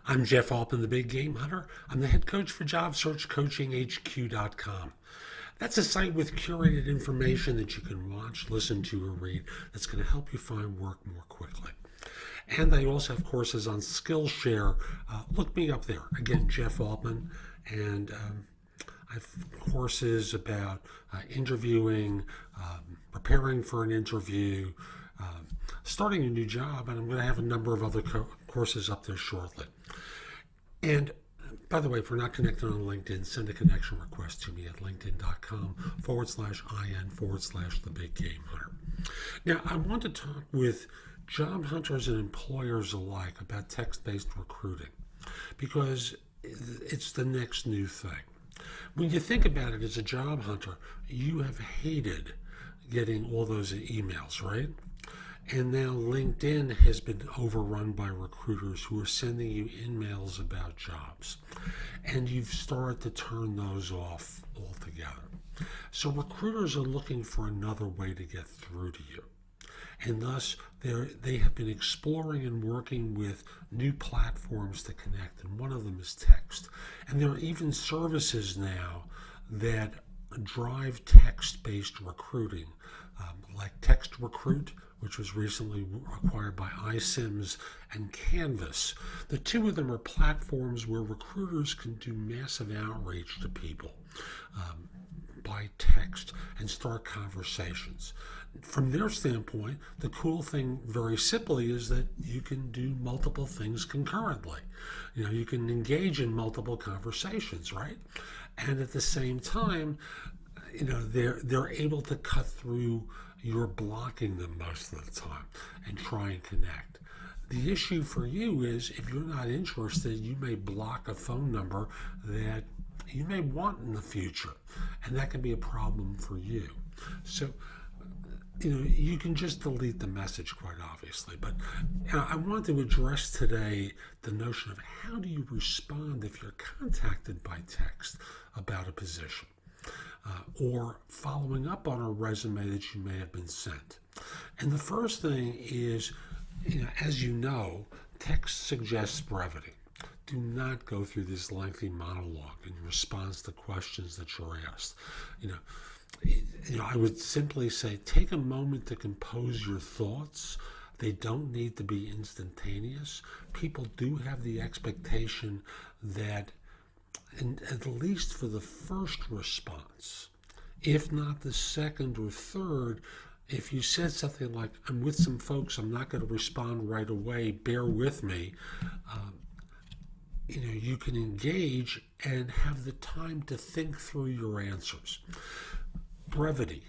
I'm Jeff Altman, the Big Game Hunter. I'm the head coach for JobSearchCoachingHQ.com. That's a site with curated information that you can watch, listen to, or read that's going to help you find work more quickly. And I also have courses on Skillshare. Look me up there. Again, Jeff Altman. And I have courses about interviewing, preparing for an interview, starting a new job, and I'm going to have a number of other courses up there shortly. And by the way, if we're not connected on LinkedIn, send a connection request to me at linkedin.com/IN/the Big Game Hunter. Now, I want to talk with job hunters and employers alike about text-based recruiting because it's the next new thing. When you think about it as a job hunter, you have hated getting all those emails, right? And now LinkedIn has been overrun by recruiters who are sending you emails about jobs. And you've started to turn those off altogether. So recruiters are looking for another way to get through to you. And thus, they have been exploring and working with new platforms to connect. And one of them is text. And there are even services now that drive text-based recruiting, like Text Recruit, which was recently acquired by iSIMS, and Canvas. The two of them are platforms where recruiters can do massive outreach to people by text and start conversations. From their standpoint, the cool thing, very simply, is that you can do multiple things concurrently. You can engage in multiple conversations, right? And at the same time, they're able to cut through your blocking them most of the time and try and connect. The issue for you is if you're not interested, you may block a phone number that you may want in the future, and that can be a problem for you. So, you can just delete the message, quite obviously. But I want to address today the notion of how do you respond if you're contacted by text about a position. Or following up on a resume that you may have been sent. And the first thing is, as you know, text suggests brevity. Do not go through this lengthy monologue in response to questions that you're asked. I would simply say take a moment to compose your thoughts. They don't need to be instantaneous. People do have the expectation that, and at least for the first response, if not the second or third, if you said something like, I'm with some folks, I'm not going to respond right away, bear with me, you can engage and have the time to think through your answers. Brevity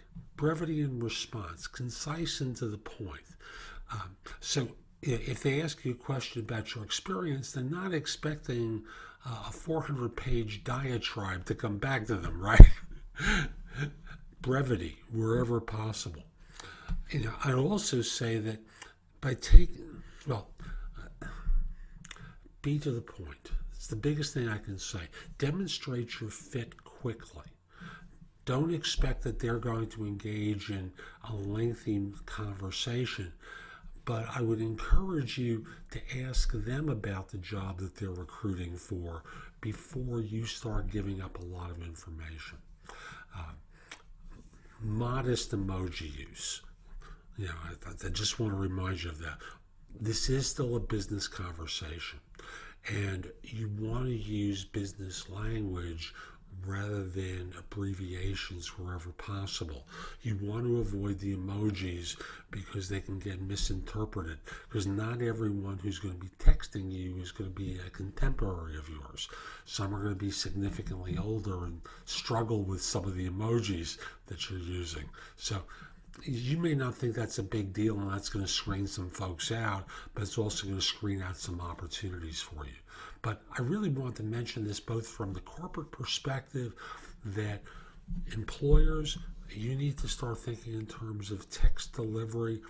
in response, concise and to the point. So if they ask you a question about your experience, they're not expecting a 400-page diatribe to come back to them, right? Brevity, wherever possible. I'd also say that be to the point. It's the biggest thing I can say. Demonstrate your fit quickly. Don't expect that they're going to engage in a lengthy conversation. But I would encourage you to ask them about the job that they're recruiting for before you start giving up a lot of information. Modest emoji use. I just want to remind you of that. This is still a business conversation, and you want to use business language rather than abbreviations wherever possible. You want to avoid the emojis because they can get misinterpreted, because not everyone who's going to be texting you is going to be a contemporary of yours. Some are going to be significantly older and struggle with some of the emojis that you're using. So you may not think that's a big deal and that's going to screen some folks out, but it's also going to screen out some opportunities for you. But I really want to mention this both from the corporate perspective that employers, you need to start thinking in terms of text delivery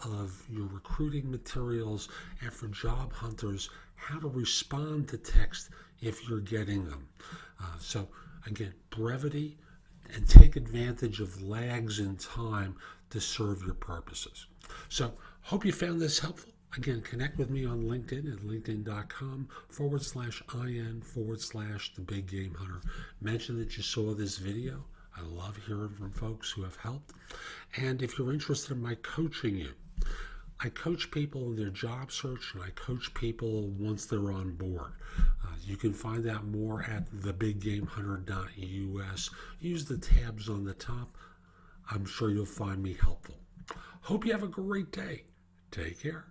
of your recruiting materials, and for job hunters, how to respond to text if you're getting them. So again, brevity, and take advantage of lags in time to serve your purposes. So, hope you found this helpful. Again, connect with me on LinkedIn at linkedin.com/IN/the Big Game Hunter. Mention that you saw this video. I love hearing from folks who have helped. And if you're interested in my coaching you, I coach people in their job search, and I coach people once they're on board. You can find out more at thebiggamehunter.us. Use the tabs on the top. I'm sure you'll find me helpful. Hope you have a great day. Take care.